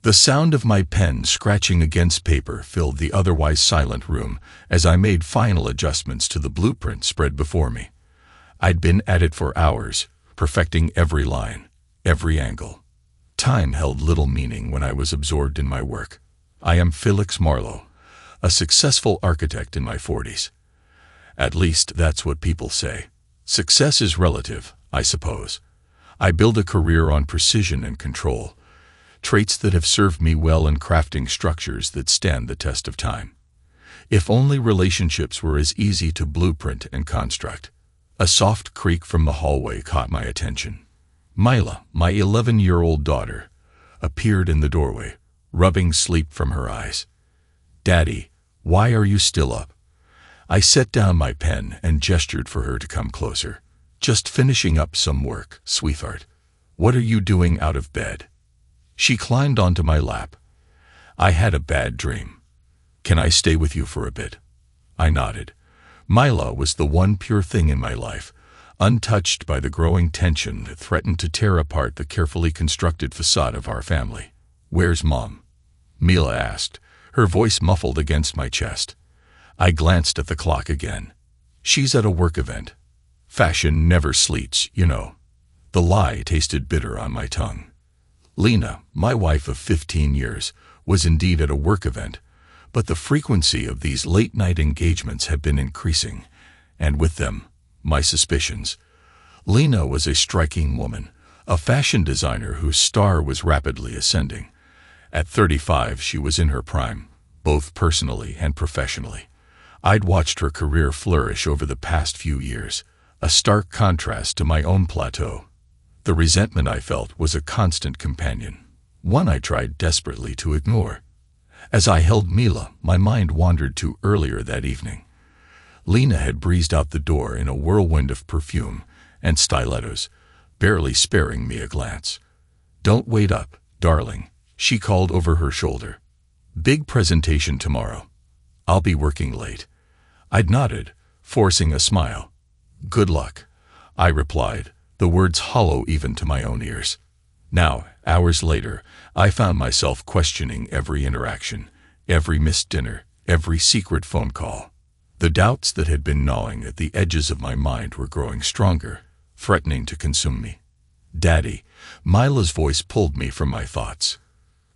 The sound of my pen scratching against paper filled the otherwise silent room as I made final adjustments to the blueprint spread before me. I'd been at it for hours, perfecting every line, every angle. Time held little meaning when I was absorbed in my work. I am Felix Marlowe, a successful architect in my 40s. At least that's what people say. Success is relative, I suppose. I build a career on precision and control, traits that have served me well in crafting structures that stand the test of time. If only relationships were as easy to blueprint and construct. A soft creak from the hallway caught my attention. Mila, my 11-year-old daughter, appeared in the doorway, rubbing sleep from her eyes. "Daddy, why are you still up?" I set down my pen and gestured for her to come closer. "Just finishing up some work, sweetheart. What are you doing out of bed?" She climbed onto my lap. "I had a bad dream. Can I stay with you for a bit?" I nodded. Mila was the one pure thing in my life, untouched by the growing tension that threatened to tear apart the carefully constructed facade of our family. "Where's Mom?" Mila asked, her voice muffled against my chest. I glanced at the clock again. "She's at a work event. Fashion never sleeps, you know." The lie tasted bitter on my tongue. Lena, my wife of 15 years, was indeed at a work event, but the frequency of these late-night engagements had been increasing, and with them, my suspicions. Lena was a striking woman, a fashion designer whose star was rapidly ascending. At 35, she was in her prime, both personally and professionally. I'd watched her career flourish over the past few years, a stark contrast to my own plateau. The resentment I felt was a constant companion, one I tried desperately to ignore. As I held Mila, my mind wandered to earlier that evening. Lena had breezed out the door in a whirlwind of perfume and stilettos, barely sparing me a glance. "Don't wait up, darling," she called over her shoulder. "Big presentation tomorrow. I'll be working late." I'd nodded, forcing a smile. "Good luck," I replied, the words hollow even to my own ears. Now, hours later, I found myself questioning every interaction, every missed dinner, every secret phone call. The doubts that had been gnawing at the edges of my mind were growing stronger, threatening to consume me. "Daddy," Mila's voice pulled me from my thoughts.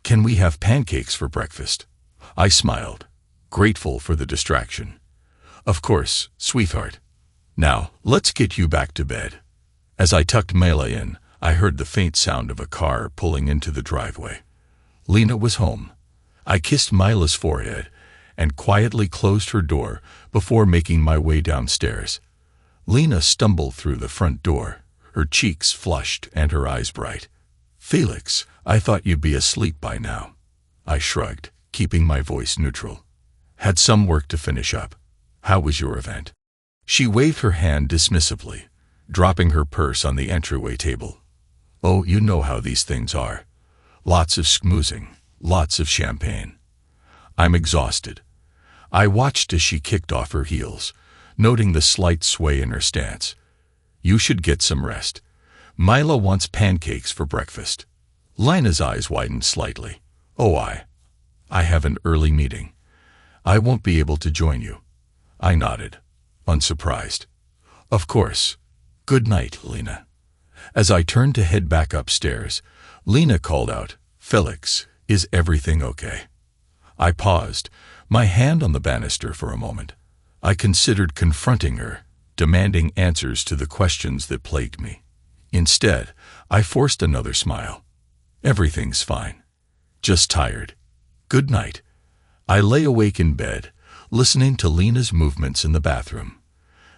"Can we have pancakes for breakfast?" I smiled, grateful for the distraction. "Of course, sweetheart. Now, let's get you back to bed." As I tucked Mila in, I heard the faint sound of a car pulling into the driveway. Lena was home. I kissed Mila's forehead and quietly closed her door before making my way downstairs. Lena stumbled through the front door, her cheeks flushed and her eyes bright. "Felix, I thought you'd be asleep by now." I shrugged, keeping my voice neutral. "Had some work to finish up. How was your event?" She waved her hand dismissively, dropping her purse on the entryway table. "Oh, you know how these things are. Lots of schmoozing, lots of champagne." "I'm exhausted." I watched as she kicked off her heels, noting the slight sway in her stance. "You should get some rest. Mila wants pancakes for breakfast." Lena's eyes widened slightly. "Oh, I have an early meeting. I won't be able to join you." I nodded, unsurprised. "Of course. Good night, Lena." As I turned to head back upstairs, Lena called out, "Felix, is everything okay?" I paused, my hand on the banister for a moment. I considered confronting her, demanding answers to the questions that plagued me. Instead, I forced another smile. "Everything's fine. Just tired. Good night." I lay awake in bed, listening to Lena's movements in the bathroom.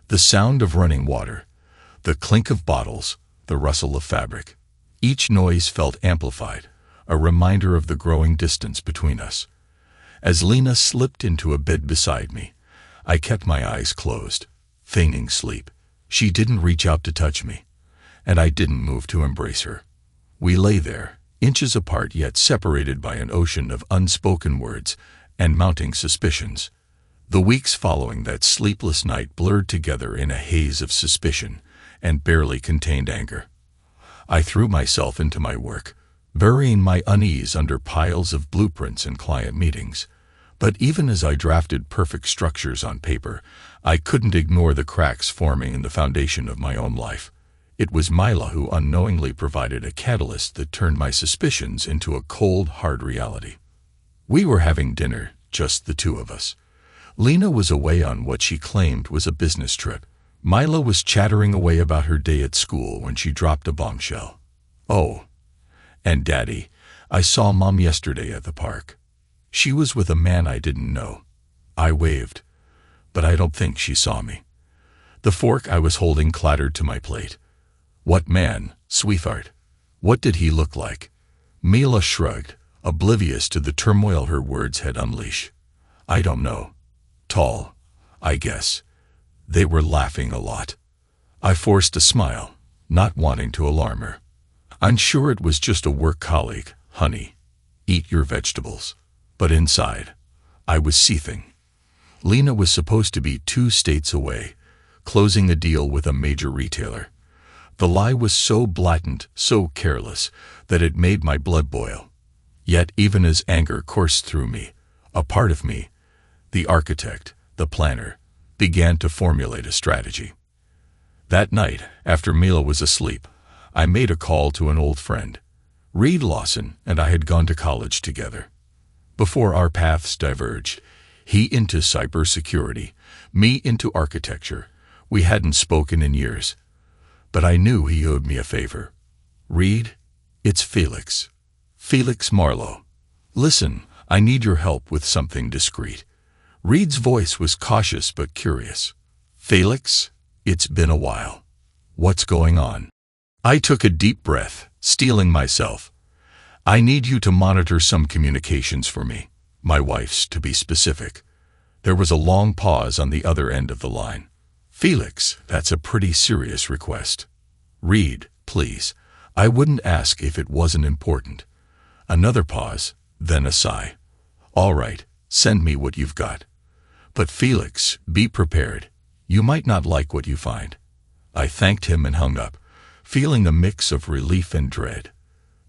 The sound of running water, the clink of bottles, the rustle of fabric. Each noise felt amplified, a reminder of the growing distance between us. As Lena slipped into a bed beside me, I kept my eyes closed, feigning sleep. She didn't reach out to touch me, and I didn't move to embrace her. We lay there, inches apart yet separated by an ocean of unspoken words and mounting suspicions. The weeks following that sleepless night blurred together in a haze of suspicion and barely contained anger. I threw myself into my work, burying my unease under piles of blueprints and client meetings. But even as I drafted perfect structures on paper, I couldn't ignore the cracks forming in the foundation of my own life. It was Mila who unknowingly provided a catalyst that turned my suspicions into a cold, hard reality. We were having dinner, just the two of us. Lena was away on what she claimed was a business trip. Mila was chattering away about her day at school when she dropped a bombshell. "Oh, and Daddy, I saw Mom yesterday at the park. She was with a man I didn't know." I waved, but I don't think she saw me. The fork I was holding clattered to my plate. "What man, sweetheart? What did he look like?" Mila shrugged, oblivious to the turmoil her words had unleashed. "I don't know. Tall, I guess." They were laughing a lot. I forced a smile, not wanting to alarm her. "I'm sure it was just a work colleague, honey. Eat your vegetables." But inside, I was seething. Lena was supposed to be 2 states away, closing a deal with a major retailer. The lie was so blatant, so careless, that it made my blood boil. Yet even as anger coursed through me, a part of me, the architect, the planner, began to formulate a strategy. That night, after Mila was asleep, I made a call to an old friend. Reed Lawson and I had gone to college together. Before our paths diverged, he into cybersecurity, me into architecture. We hadn't spoken in years. But I knew he owed me a favor. "Reed, it's Felix. Felix Marlowe. Listen, I need your help with something discreet." Reed's voice was cautious but curious. "Felix, it's been a while. What's going on?" I took a deep breath, steeling myself. "I need you to monitor some communications for me. My wife's, to be specific." There was a long pause on the other end of the line. "Felix, that's a pretty serious request." "Reed, please. I wouldn't ask if it wasn't important." Another pause, then a sigh. "All right, send me what you've got. But Felix, be prepared. You might not like what you find." I thanked him and hung up, feeling a mix of relief and dread.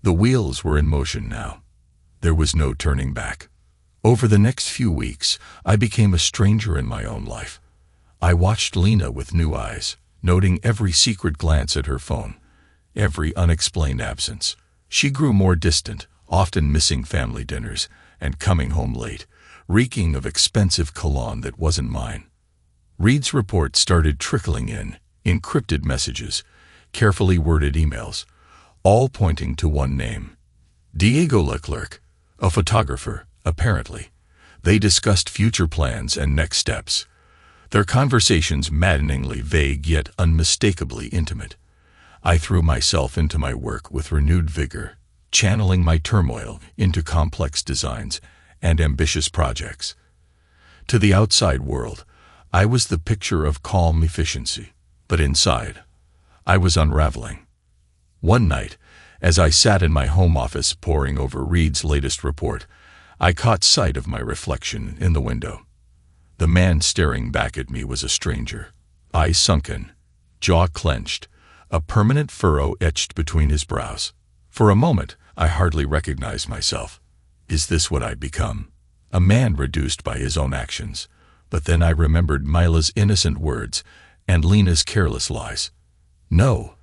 The wheels were in motion now. There was no turning back. Over the next few weeks, I became a stranger in my own life. I watched Lena with new eyes, noting every secret glance at her phone, every unexplained absence. She grew more distant, often missing family dinners, and coming home late, reeking of expensive cologne that wasn't mine. Reed's report started trickling in, encrypted messages, carefully worded emails, all pointing to one name. Diego Leclerc, a photographer, apparently. They discussed future plans and next steps. Their conversations maddeningly vague yet unmistakably intimate. I threw myself into my work with renewed vigor, channeling my turmoil into complex designs and ambitious projects. To the outside world, I was the picture of calm efficiency, but inside, I was unraveling. One night, as I sat in my home office poring over Reed's latest report, I caught sight of my reflection in the window. The man staring back at me was a stranger, eyes sunken, jaw clenched, a permanent furrow etched between his brows. For a moment, I hardly recognized myself. Is this what I'd become? A man reduced by his own actions. But then I remembered Mila's innocent words and Lena's careless lies. No,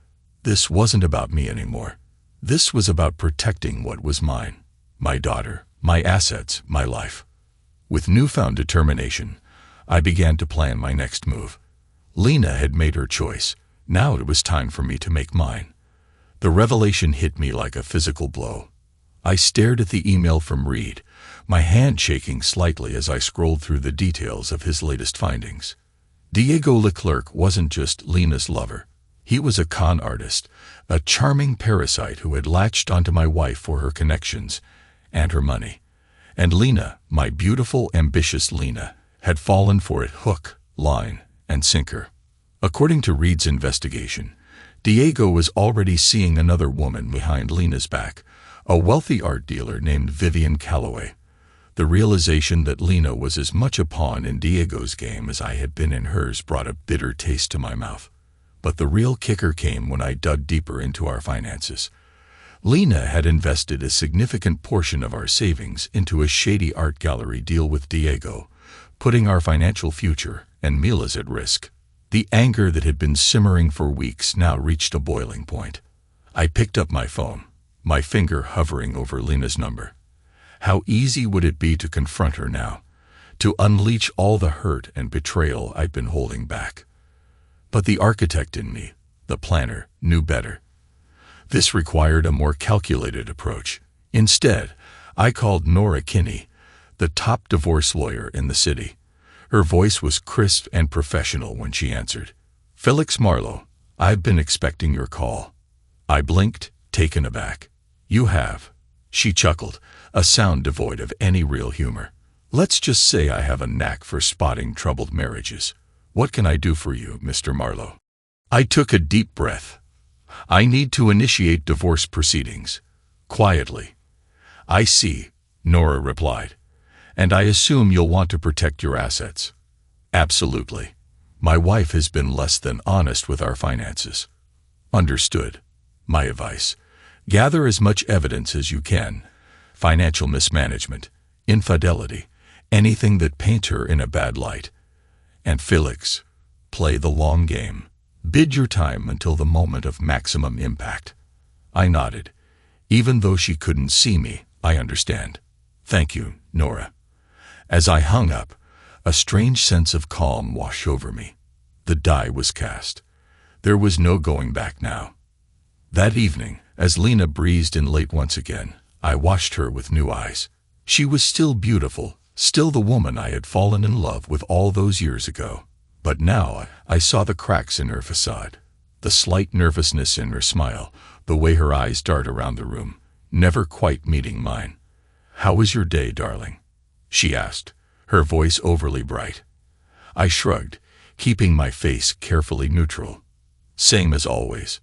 this wasn't about me anymore. This was about protecting what was mine, my daughter, my assets, my life. With newfound determination, I began to plan my next move. Lena had made her choice. Now it was time for me to make mine. The revelation hit me like a physical blow. I stared at the email from Reed, my hand shaking slightly as I scrolled through the details of his latest findings. Diego Leclerc wasn't just Lena's lover. He was a con artist, a charming parasite who had latched onto my wife for her connections and her money. And Lena, my beautiful, ambitious Lena, had fallen for it hook, line, and sinker. According to Reed's investigation, Diego was already seeing another woman behind Lena's back, a wealthy art dealer named Vivian Calloway. The realization that Lena was as much a pawn in Diego's game as I had been in hers brought a bitter taste to my mouth. But the real kicker came when I dug deeper into our finances. Lena had invested a significant portion of our savings into a shady art gallery deal with Diego, putting our financial future and Mila's at risk. The anger that had been simmering for weeks now reached a boiling point. I picked up my phone, my finger hovering over Lena's number. How easy would it be to confront her now, to unleash all the hurt and betrayal I'd been holding back? But the architect in me, the planner, knew better. This required a more calculated approach. Instead, I called Nora Kinney, the top divorce lawyer in the city. Her voice was crisp and professional when she answered. "Felix Marlowe, I've been expecting your call." I blinked, taken aback. "You have?" She chuckled, a sound devoid of any real humor. "Let's just say I have a knack for spotting troubled marriages. What can I do for you, Mr. Marlowe?" I took a deep breath. "I need to initiate divorce proceedings." Quietly. "I see," Nora replied. "And I assume you'll want to protect your assets." "Absolutely. My wife has been less than honest with our finances." "Understood." My advice: gather as much evidence as you can. Financial mismanagement, infidelity, anything that paints her in a bad light. And Felix, play the long game. Bid your time until the moment of maximum impact. I nodded. Even though she couldn't see me, I understand. "Thank you, Nora." As I hung up, a strange sense of calm washed over me. The die was cast. There was no going back now. That evening, as Lena breezed in late once again, I watched her with new eyes. She was still beautiful, still the woman I had fallen in love with all those years ago. But now I saw the cracks in her facade, the slight nervousness in her smile, the way her eyes dart around the room, never quite meeting mine. "How was your day, darling?" she asked, her voice overly bright. I shrugged, keeping my face carefully neutral. "Same as always."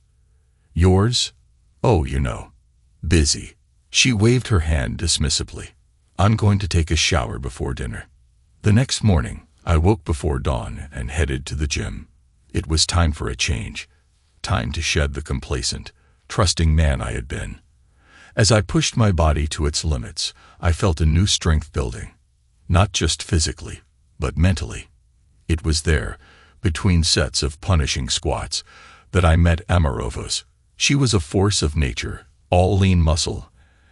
"Yours?" "Oh, busy." She waved her hand dismissively. "I'm going to take a shower before dinner." The next morning, I woke before dawn and headed to the gym. It was time for a change, time to shed the complacent, trusting man I had been. As I pushed my body to its limits, I felt a new strength building, not just physically, but mentally. It was there, between sets of punishing squats, that I met Amarovos. She was a force of nature, all lean muscle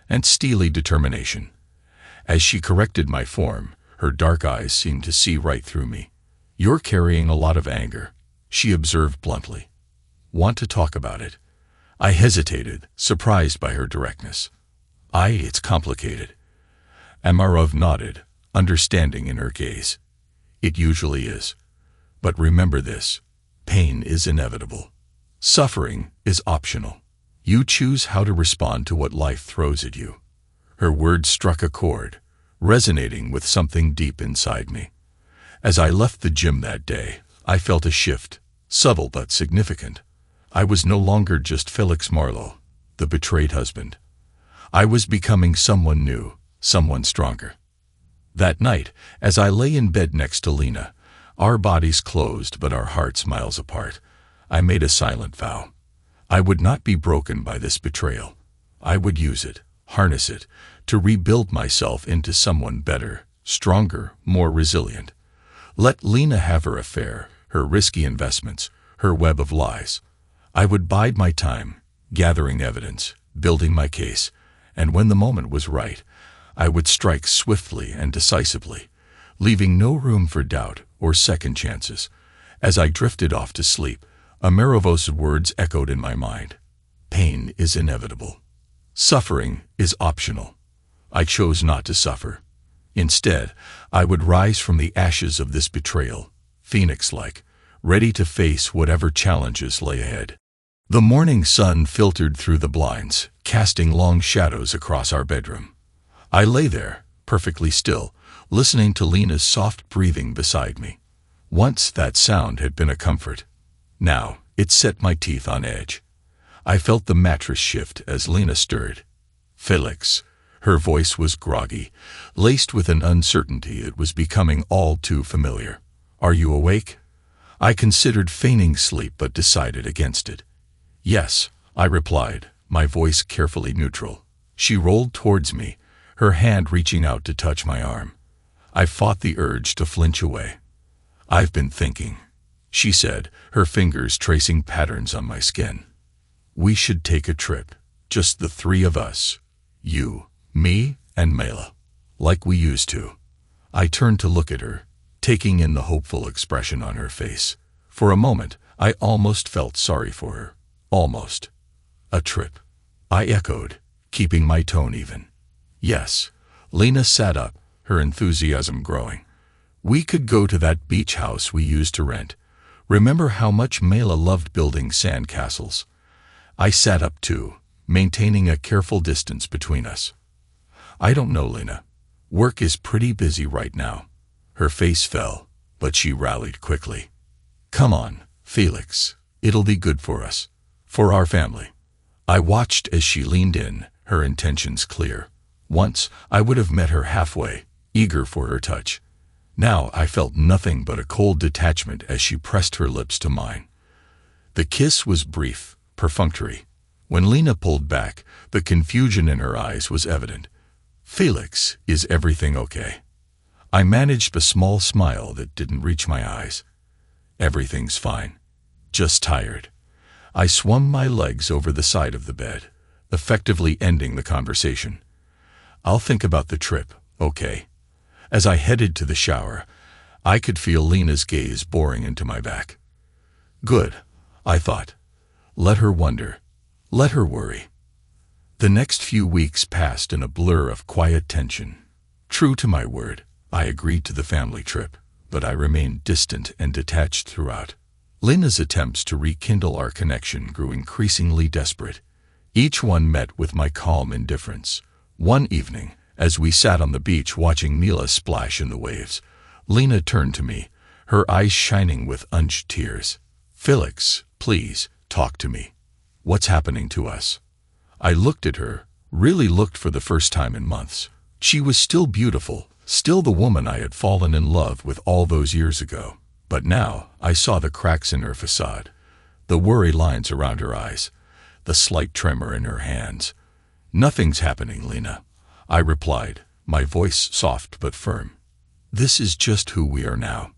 and steely determination. As she corrected my form, her dark eyes seemed to see right through me. "You're carrying a lot of anger," she observed bluntly. "Want to talk about it?" I hesitated, surprised by her directness. It's complicated." Amarov nodded, understanding in her gaze. "It usually is. But remember this: pain is inevitable. Suffering is optional. You choose how to respond to what life throws at you." Her words struck a chord, resonating with something deep inside me. As I left the gym that day, I felt a shift, subtle but significant. I was no longer just Felix Marlowe, the betrayed husband. I was becoming someone new, someone stronger. That night, as I lay in bed next to Lena, our bodies closed but our hearts miles apart, I made a silent vow. I would not be broken by this betrayal. I would use it, harness it, to rebuild myself into someone better, stronger, more resilient. Let Lena have her affair, her risky investments, her web of lies. I would bide my time, gathering evidence, building my case, and when the moment was right, I would strike swiftly and decisively, leaving no room for doubt or second chances. As I drifted off to sleep, Amarovos' words echoed in my mind. Pain is inevitable. Suffering is optional. I chose not to suffer. Instead, I would rise from the ashes of this betrayal, phoenix-like, ready to face whatever challenges lay ahead. The morning sun filtered through the blinds, casting long shadows across our bedroom. I lay there, perfectly still, listening to Lena's soft breathing beside me. Once that sound had been a comfort. Now it set my teeth on edge. I felt the mattress shift as Lena stirred. "Felix." Her voice was groggy, laced with an uncertainty that was becoming all too familiar. "Are you awake?" I considered feigning sleep but decided against it. "Yes," I replied, my voice carefully neutral. She rolled towards me, her hand reaching out to touch my arm. I fought the urge to flinch away. "I've been thinking," she said, her fingers tracing patterns on my skin. "We should take a trip, just the three of us. You, me, and Mila. Like we used to." I turned to look at her, taking in the hopeful expression on her face. For a moment, I almost felt sorry for her. Almost. "A trip," I echoed, keeping my tone even. "Yes." Lena sat up, her enthusiasm growing. "We could go to that beach house we used to rent. Remember how much Mila loved building sand castles?" I sat up too, maintaining a careful distance between us. "I don't know, Lena. Work is pretty busy right now." Her face fell, but she rallied quickly. "Come on, Felix. It'll be good for us. For our family." I watched as she leaned in, her intentions clear. Once, I would have met her halfway, eager for her touch. Now I felt nothing but a cold detachment as she pressed her lips to mine. The kiss was brief, perfunctory. When Lena pulled back, the confusion in her eyes was evident. "Felix, is everything okay?" I managed a small smile that didn't reach my eyes. "Everything's fine. Just tired." I swung my legs over the side of the bed, effectively ending the conversation. "I'll think about the trip, okay?" As I headed to the shower, I could feel Lena's gaze boring into my back. Good, I thought. Let her wonder. Let her worry. The next few weeks passed in a blur of quiet tension. True to my word, I agreed to the family trip, but I remained distant and detached throughout. Lena's attempts to rekindle our connection grew increasingly desperate. Each one met with my calm indifference. One evening, as we sat on the beach watching Mila splash in the waves, Lena turned to me, her eyes shining with unshed tears. "Felix, please, talk to me. What's happening to us?" I looked at her, really looked for the first time in months. She was still beautiful, still the woman I had fallen in love with all those years ago. But now I saw the cracks in her facade, the worry lines around her eyes, the slight tremor in her hands. "Nothing's happening, Lena," I replied, my voice soft but firm. "This is just who we are now."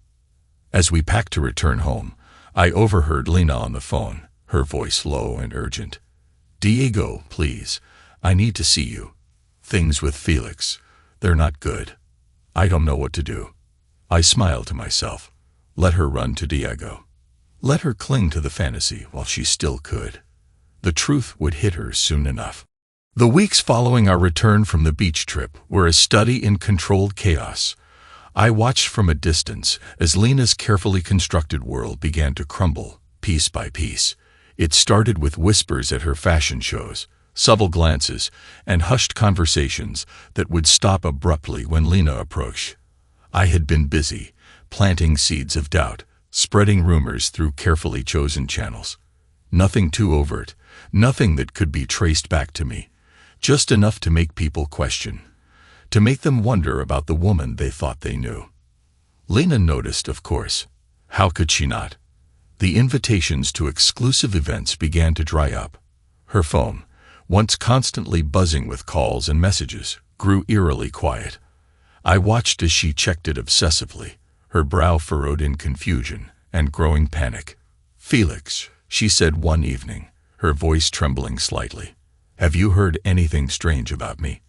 As we packed to return home, I overheard Lena on the phone, her voice low and urgent. "Diego, please, I need to see you. Things with Felix, they're not good. I don't know what to do." I smiled to myself. Let her run to Diego. Let her cling to the fantasy while she still could. The truth would hit her soon enough. The weeks following our return from the beach trip were a study in controlled chaos. I watched from a distance as Lena's carefully constructed world began to crumble, piece by piece. It started with whispers at her fashion shows, subtle glances, and hushed conversations that would stop abruptly when Lena approached. I had been busy, planting seeds of doubt, spreading rumors through carefully chosen channels. Nothing too overt, nothing that could be traced back to me, just enough to make people question, to make them wonder about the woman they thought they knew. Lena noticed, of course. How could she not? The invitations to exclusive events began to dry up. Her phone, once constantly buzzing with calls and messages, grew eerily quiet. I watched as she checked it obsessively, her brow furrowed in confusion and growing panic. "Felix," she said one evening, her voice trembling slightly, "have you heard anything strange about me?"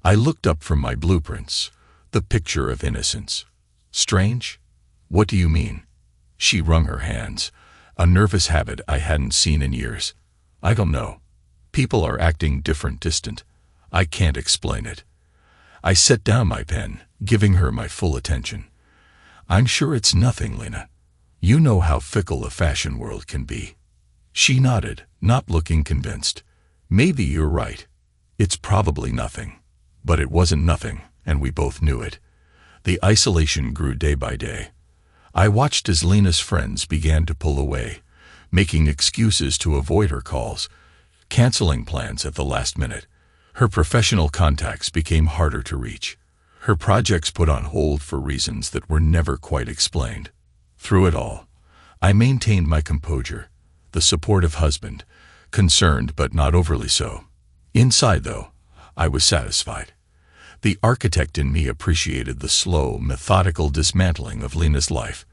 I looked up from my blueprints, the picture of innocence. "Strange? What do you mean?" She wrung her hands, a nervous habit I hadn't seen in years. "I don't know. People are acting different, distant. I can't explain it." I set down my pen, giving her my full attention. "I'm sure it's nothing, Lena. You know how fickle the fashion world can be." She nodded, not looking convinced. "Maybe you're right. It's probably nothing." But it wasn't nothing, and we both knew it. The isolation grew day by day. I watched as Lena's friends began to pull away, making excuses to avoid her calls, canceling plans at the last minute. Her professional contacts became harder to reach. Her projects put on hold for reasons that were never quite explained. Through it all, I maintained my composure, the supportive husband, concerned but not overly so. Inside, though, I was satisfied. The architect in me appreciated the slow, methodical dismantling of Lena's life.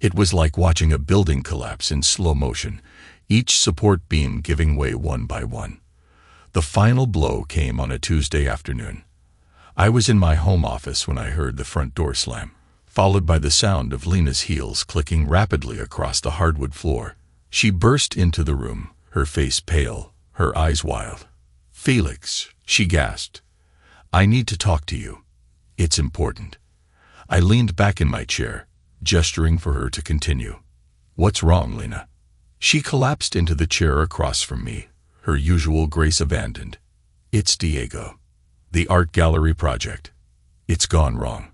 It was like watching a building collapse in slow motion, each support beam giving way one by one. The final blow came on a Tuesday afternoon. I was in my home office when I heard the front door slam, followed by the sound of Lena's heels clicking rapidly across the hardwood floor. She burst into the room, her face pale, her eyes wild. "Felix," she gasped, "I need to talk to you. It's important." I leaned back in my chair, gesturing for her to continue. "What's wrong, Lena?" She collapsed into the chair across from me, her usual grace abandoned. "It's Diego. The art gallery project. It's gone wrong.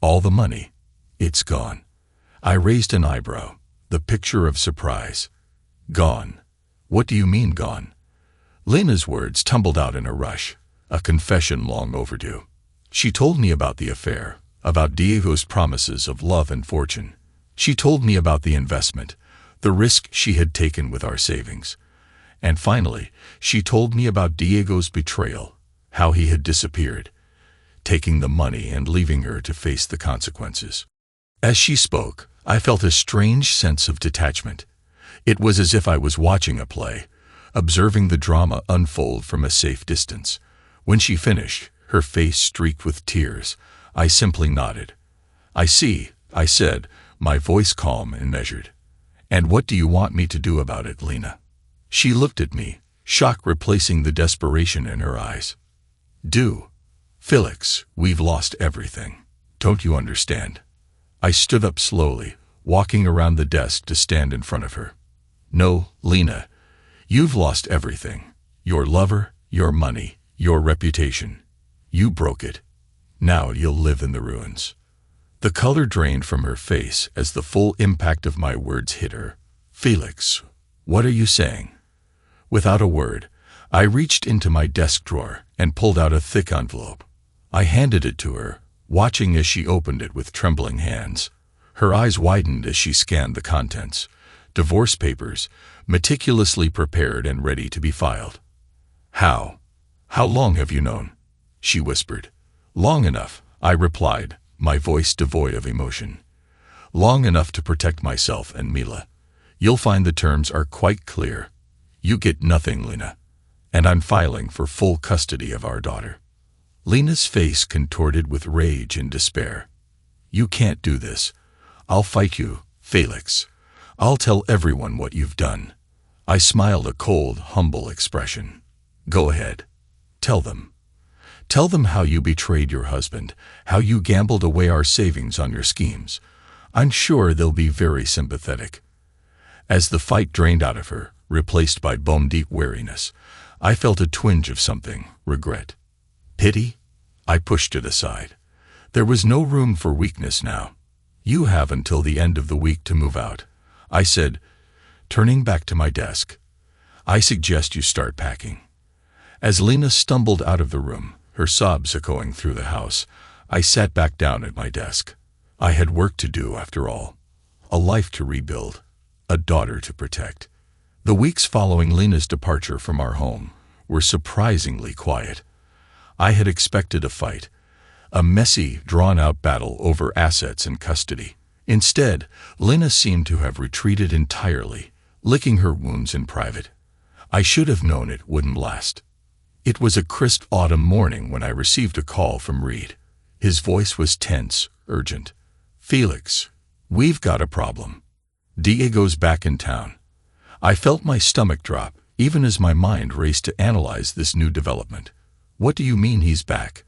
All the money. It's gone." I raised an eyebrow, the picture of surprise. "Gone? What do you mean gone?" Lena's words tumbled out in a rush, a confession long overdue. She told me about the affair, about Diego's promises of love and fortune. She told me about the investment, the risk she had taken with our savings. And finally, she told me about Diego's betrayal, how he had disappeared, taking the money and leaving her to face the consequences. As she spoke, I felt a strange sense of detachment. It was as if I was watching a play, observing the drama unfold from a safe distance. When she finished, her face streaked with tears, I simply nodded. "I see," I said, my voice calm and measured. "And what do you want me to do about it, Lena?" She looked at me, shock replacing the desperation in her eyes. "Do? Felix, we've lost everything. Don't you understand?" I stood up slowly, walking around the desk to stand in front of her. "No, Lena. You've lost everything. Your lover, your money, your reputation. You broke it. Now you'll live in the ruins." The color drained from her face as the full impact of my words hit her. "Felix, what are you saying?" Without a word, I reached into my desk drawer and pulled out a thick envelope. I handed it to her, watching as she opened it with trembling hands. Her eyes widened as she scanned the contents. Divorce papers, meticulously prepared and ready to be filed. How long have you known?" she whispered. "Long enough," I replied, my voice devoid of emotion. "Long enough to protect myself and Mila. You'll find the terms are quite clear. You get nothing, Lena. And I'm filing for full custody of our daughter." Lena's face contorted with rage and despair. "You can't do this. I'll fight you, Felix. I'll tell everyone what you've done." I smiled a cold, humble expression. "Go ahead. Tell them. Tell them how you betrayed your husband, how you gambled away our savings on your schemes. I'm sure they'll be very sympathetic." As the fight drained out of her, replaced by bone-deep weariness, I felt a twinge of something, regret. Pity? I pushed it aside. There was no room for weakness now. "You have until the end of the week to move out," I said, turning back to my desk. "I suggest you start packing." As Lena stumbled out of the room, her sobs echoing through the house, I sat back down at my desk. I had work to do, after all. A life to rebuild. A daughter to protect. The weeks following Lena's departure from our home were surprisingly quiet. I had expected a fight, a messy, drawn-out battle over assets and custody. Instead, Lena seemed to have retreated entirely, licking her wounds in private. I should have known it wouldn't last. It was a crisp autumn morning when I received a call from Reed. His voice was tense, urgent. "Felix, we've got a problem. Diego's back in town." I felt my stomach drop, even as my mind raced to analyze this new development. "What do you mean he's back?"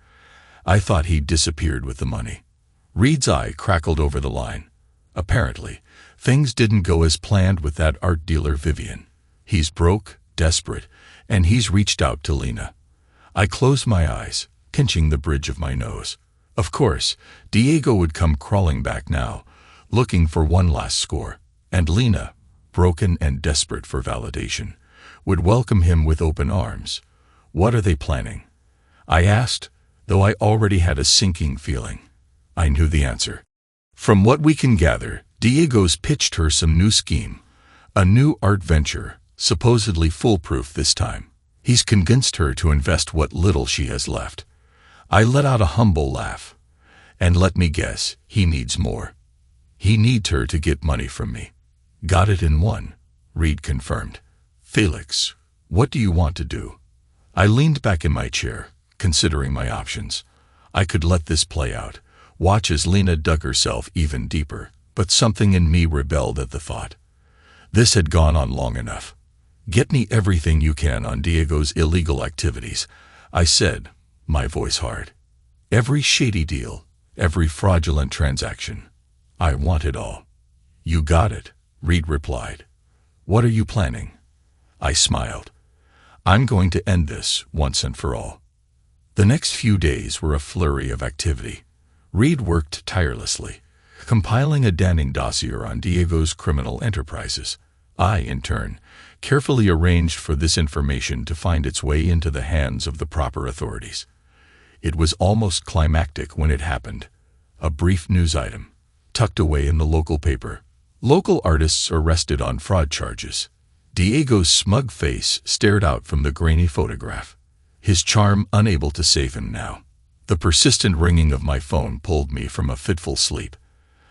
I thought he'd disappeared with the money. Reed's eye crackled over the line. "Apparently, things didn't go as planned with that art dealer Vivian. He's broke, desperate, and he's reached out to Lena." I closed my eyes, pinching the bridge of my nose. Of course, Diego would come crawling back now, looking for one last score, and Lena, broken and desperate for validation, would welcome him with open arms. What are they planning? I asked, though I already had a sinking feeling. I knew the answer. From what we can gather, Diego's pitched her some new scheme, a new art venture, supposedly foolproof this time. He's convinced her to invest what little she has left. I let out a humble laugh. And let me guess, he needs more. He needs her to get money from me. Got it in one, Reed confirmed. Felix, what do you want to do? I leaned back in my chair, considering my options. I could let this play out, watch as Lena dug herself even deeper, but something in me rebelled at the thought. This had gone on long enough. Get me everything you can on Diego's illegal activities, I said, my voice hard. Every shady deal, every fraudulent transaction. I want it all. You got it, Reed replied. What are you planning? I smiled. I'm going to end this once and for all. The next few days were a flurry of activity. Reed worked tirelessly, compiling a damning dossier on Diego's criminal enterprises. I, in turn, carefully arranged for this information to find its way into the hands of the proper authorities. It was almost climactic when it happened. A brief news item, tucked away in the local paper. Local artists arrested on fraud charges. Diego's smug face stared out from the grainy photograph, his charm unable to save him now. The persistent ringing of my phone pulled me from a fitful sleep.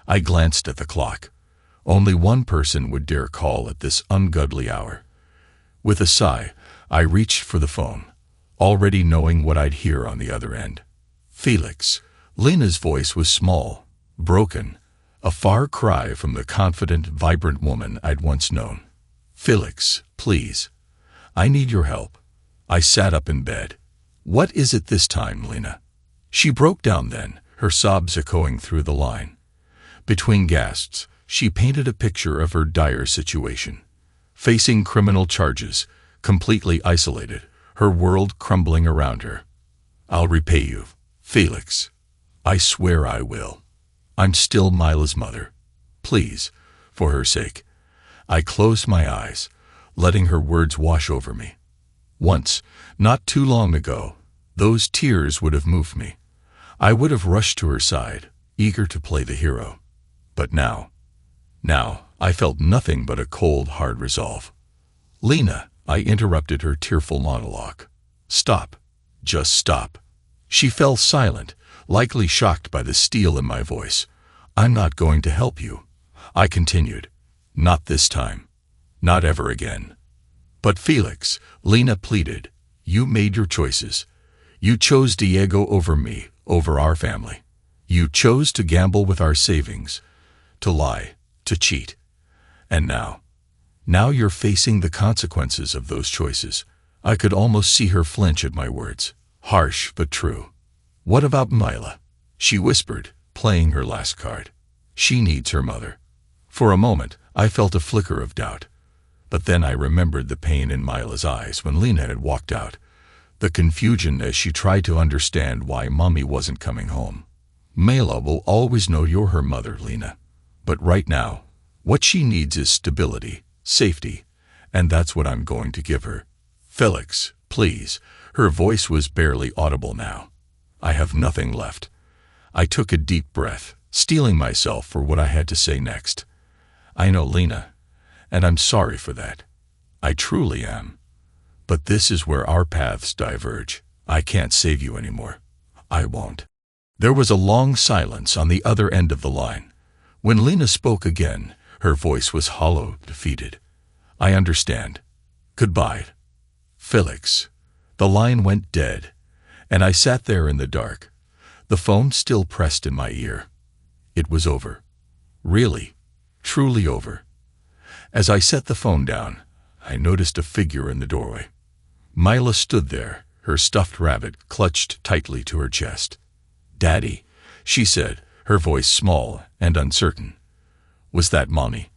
I glanced at the clock. Only one person would dare call at this ungodly hour. With a sigh, I reached for the phone, already knowing what I'd hear on the other end. Felix. Lena's voice was small, broken, a far cry from the confident, vibrant woman I'd once known. Felix, please. I need your help. I sat up in bed. What is it this time, Lena? She broke down then, her sobs echoing through the line. Between gasps, she painted a picture of her dire situation. Facing criminal charges, completely isolated, her world crumbling around her. I'll repay you, Felix. I swear I will. I'm still Mila's mother. Please, for her sake. I closed my eyes, letting her words wash over me. Once, not too long ago, those tears would have moved me. I would have rushed to her side, eager to play the hero. But now, I felt nothing but a cold, hard resolve. Lena, I interrupted her tearful monologue. Stop. Just stop. She fell silent, likely shocked by the steel in my voice. I'm not going to help you, I continued. Not this time. Not ever again. But Felix, Lena pleaded, you made your choices. You chose Diego over me, over our family. You chose to gamble with our savings, to lie, to cheat. And now you're facing the consequences of those choices. I could almost see her flinch at my words, harsh but true. What about Mila? She whispered, playing her last card. She needs her mother. For a moment, I felt a flicker of doubt. But then I remembered the pain in Mila's eyes when Lena had walked out, the confusion as she tried to understand why Mommy wasn't coming home. Mila will always know you're her mother, Lena. But right now, what she needs is stability, safety, and that's what I'm going to give her. Felix, please. Her voice was barely audible now. I have nothing left. I took a deep breath, steeling myself for what I had to say next. I know, Lena, and I'm sorry for that. I truly am. But this is where our paths diverge. I can't save you anymore. I won't. There was a long silence on the other end of the line. When Lena spoke again, her voice was hollow, defeated. I understand. Goodbye. Felix. The line went dead, and I sat there in the dark, the phone still pressed in my ear. It was over. Really, truly over. As I set the phone down, I noticed a figure in the doorway. Mila stood there, her stuffed rabbit clutched tightly to her chest. Daddy, she said, her voice small and uncertain. Was that Mommy?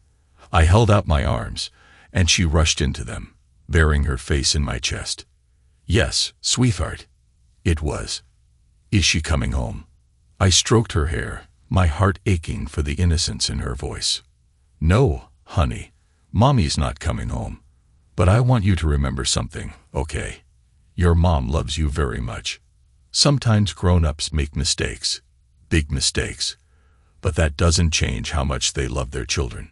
I held out my arms, and she rushed into them, burying her face in my chest. Yes, sweetheart. It was. Is she coming home? I stroked her hair, my heart aching for the innocence in her voice. No, honey, Mommy's not coming home. But I want you to remember something, okay? Your mom loves you very much. Sometimes grown-ups make mistakes, big mistakes, but that doesn't change how much they love their children.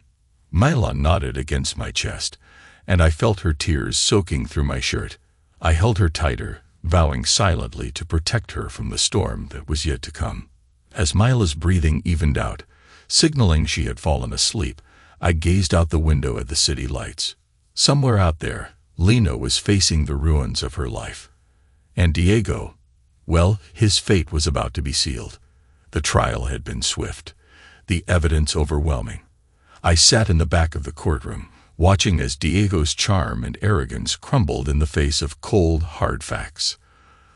Mila nodded against my chest, and I felt her tears soaking through my shirt. I held her tighter, vowing silently to protect her from the storm that was yet to come. As Mila's breathing evened out, signaling she had fallen asleep, I gazed out the window at the city lights. Somewhere out there, Lena was facing the ruins of her life. And Diego, well, his fate was about to be sealed. The trial had been swift, the evidence overwhelming. I sat in the back of the courtroom, watching as Diego's charm and arrogance crumbled in the face of cold, hard facts.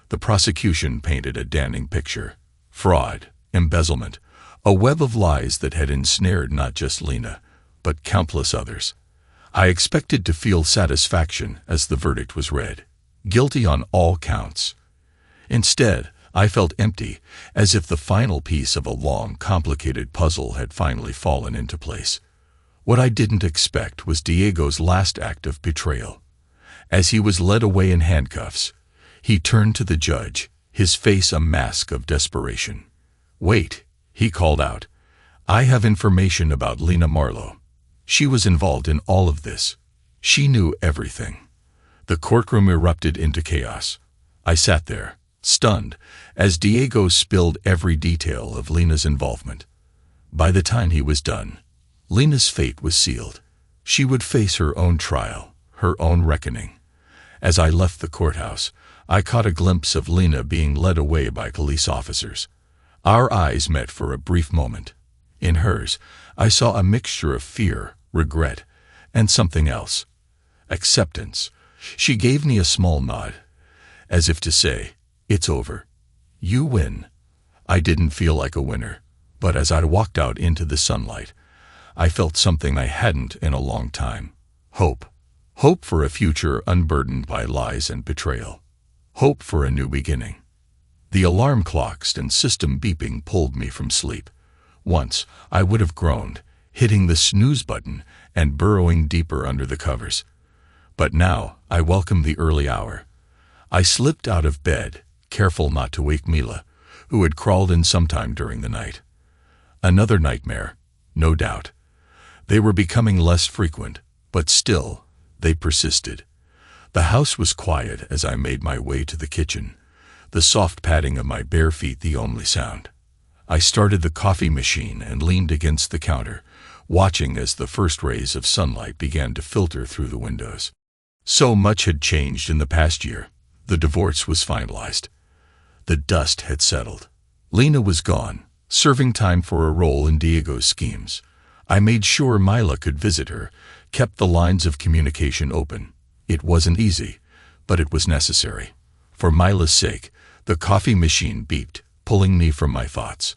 The prosecution painted a damning picture: fraud, embezzlement, a web of lies that had ensnared not just Lena, but countless others. I expected to feel satisfaction as the verdict was read, guilty on all counts. Instead, I felt empty, as if the final piece of a long, complicated puzzle had finally fallen into place. What I didn't expect was Diego's last act of betrayal. As he was led away in handcuffs, he turned to the judge, his face a mask of desperation. "Wait," he called out. "I have information about Lena Marlowe. She was involved in all of this. She knew everything." The courtroom erupted into chaos. I sat there, stunned, as Diego spilled every detail of Lena's involvement. By the time he was done, Lena's fate was sealed. She would face her own trial, her own reckoning. As I left the courthouse, I caught a glimpse of Lena being led away by police officers. Our eyes met for a brief moment. In hers, I saw a mixture of fear, regret, and something else: acceptance. She gave me a small nod, as if to say, "It's over. You win." I didn't feel like a winner, but as I walked out into the sunlight, I felt something I hadn't in a long time: hope. Hope for a future unburdened by lies and betrayal. Hope for a new beginning. The alarm clocks and system beeping pulled me from sleep. Once, I would have groaned, hitting the snooze button and burrowing deeper under the covers. But now, I welcomed the early hour. I slipped out of bed, careful not to wake Mila, who had crawled in sometime during the night. Another nightmare, no doubt. They were becoming less frequent, but still, they persisted. The house was quiet as I made my way to the kitchen, the soft padding of my bare feet the only sound. I started the coffee machine and leaned against the counter, watching as the first rays of sunlight began to filter through the windows. So much had changed in the past year. The divorce was finalized. The dust had settled. Lena was gone, serving time for a role in Diego's schemes. I made sure Mila could visit her, kept the lines of communication open. It wasn't easy, but it was necessary. For Mila's sake, the coffee machine beeped, pulling me from my thoughts.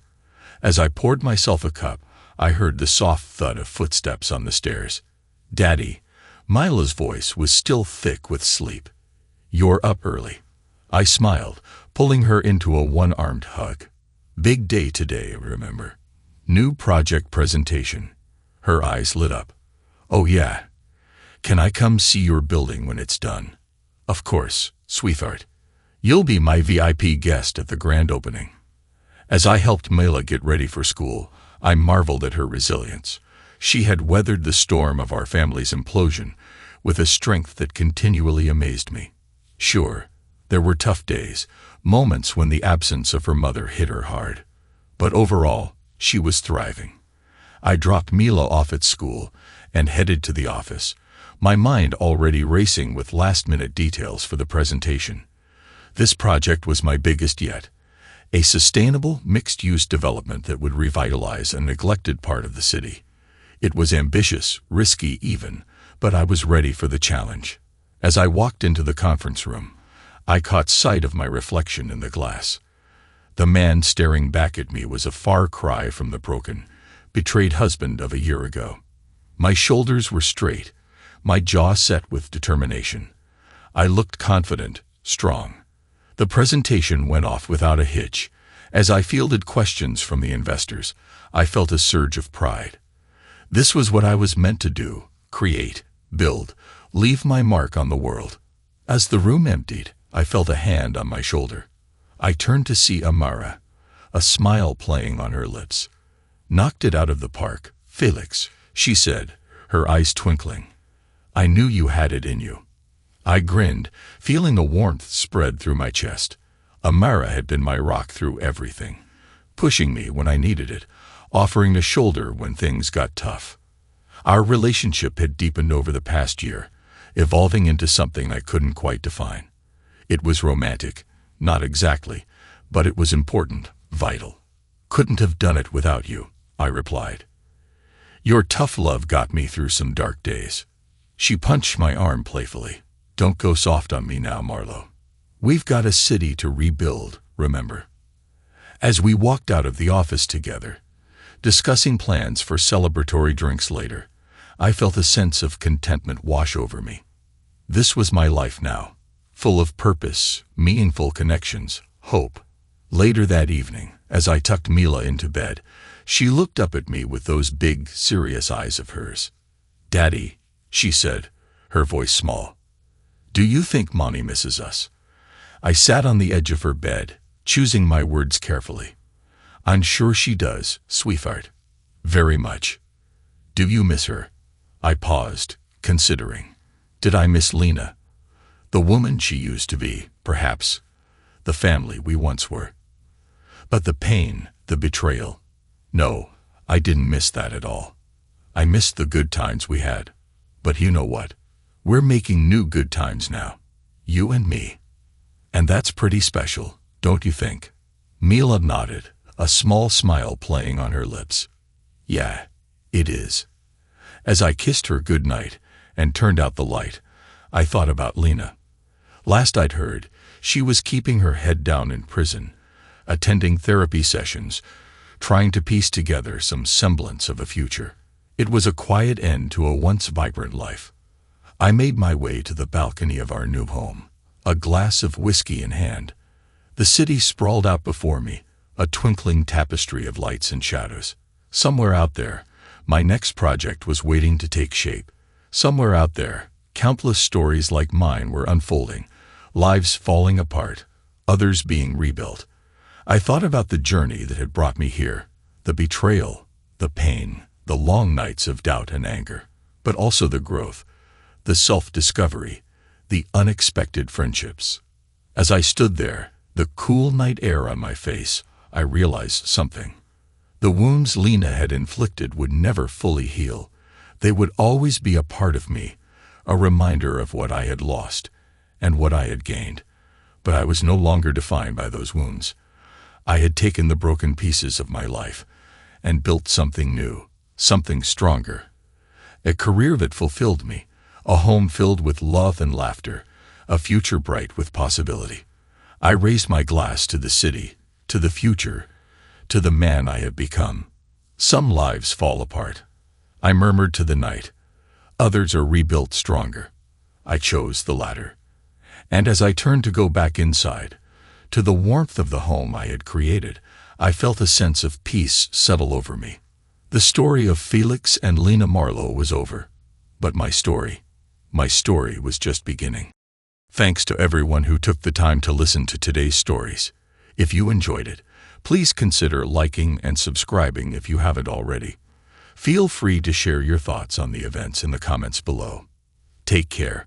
As I poured myself a cup, I heard the soft thud of footsteps on the stairs. "Daddy." Mila's voice was still thick with sleep. "You're up early." I smiled, pulling her into a one-armed hug. "Big day today, remember? New project presentation." Her eyes lit up. "Oh yeah. Can I come see your building when it's done?" "Of course, sweetheart. You'll be my VIP guest at the grand opening." As I helped Mila get ready for school, I marveled at her resilience. She had weathered the storm of our family's implosion with a strength that continually amazed me. Sure, there were tough days, moments when the absence of her mother hit her hard. But overall, she was thriving. I dropped Mila off at school and headed to the office, my mind already racing with last-minute details for the presentation. This project was my biggest yet. A sustainable, mixed-use development that would revitalize a neglected part of the city. It was ambitious, risky even, but I was ready for the challenge. As I walked into the conference room, I caught sight of my reflection in the glass. The man staring back at me was a far cry from the broken, betrayed husband of a year ago. My shoulders were straight, my jaw set with determination. I looked confident, strong. The presentation went off without a hitch. As I fielded questions from the investors, I felt a surge of pride. This was what I was meant to do: create, build, leave my mark on the world. As the room emptied, I felt a hand on my shoulder. I turned to see Amara, a smile playing on her lips. "Knocked it out of the park, Felix," she said, her eyes twinkling. I knew you had it in you. I grinned, feeling a warmth spread through my chest. Amara had been my rock through everything, pushing me when I needed it, offering a shoulder when things got tough. Our relationship had deepened over the past year, evolving into something I couldn't quite define. It was romantic, not exactly, but it was important, vital. Couldn't have done it without you, I replied. Your tough love got me through some dark days. She punched my arm playfully. Don't go soft on me now, Marlo. We've got a city to rebuild, remember? As we walked out of the office together, discussing plans for celebratory drinks later, I felt a sense of contentment wash over me. This was my life now, full of purpose, meaningful connections, hope. Later that evening, as I tucked Mila into bed, she looked up at me with those big, serious eyes of hers. Daddy, she said, her voice small. Do you think Mommy misses us? I sat on the edge of her bed, choosing my words carefully. I'm sure she does, sweetheart. Very much. Do you miss her? I paused, considering. Did I miss Lena? The woman she used to be, perhaps. The family we once were. But the pain, the betrayal. No, I didn't miss that at all. I missed the good times we had. But you know what? We're making new good times now. You and me. And that's pretty special, don't you think? Mila nodded, a small smile playing on her lips. Yeah, it is. As I kissed her good night and turned out the light, I thought about Lena. Last I'd heard, she was keeping her head down in prison, attending therapy sessions, trying to piece together some semblance of a future. It was a quiet end to a once vibrant life. I made my way to the balcony of our new home, a glass of whiskey in hand. The city sprawled out before me, a twinkling tapestry of lights and shadows. Somewhere out there, my next project was waiting to take shape. Somewhere out there, countless stories like mine were unfolding, lives falling apart, others being rebuilt. I thought about the journey that had brought me here, the betrayal, the pain, the long nights of doubt and anger, but also the growth, the self-discovery, the unexpected friendships. As I stood there, the cool night air on my face, I realized something. The wounds Lena had inflicted would never fully heal. They would always be a part of me, a reminder of what I had lost and what I had gained. But I was no longer defined by those wounds. I had taken the broken pieces of my life and built something new, something stronger. A career that fulfilled me, a home filled with love and laughter, a future bright with possibility. I raised my glass to the city, to the future, to the man I have become. Some lives fall apart. I murmured to the night. Others are rebuilt stronger. I chose the latter. And as I turned to go back inside, to the warmth of the home I had created, I felt a sense of peace settle over me. The story of Felix and Lena Marlowe was over. But my story was just beginning. Thanks to everyone who took the time to listen to today's stories. If you enjoyed it, please consider liking and subscribing if you haven't already. Feel free to share your thoughts on the events in the comments below. Take care.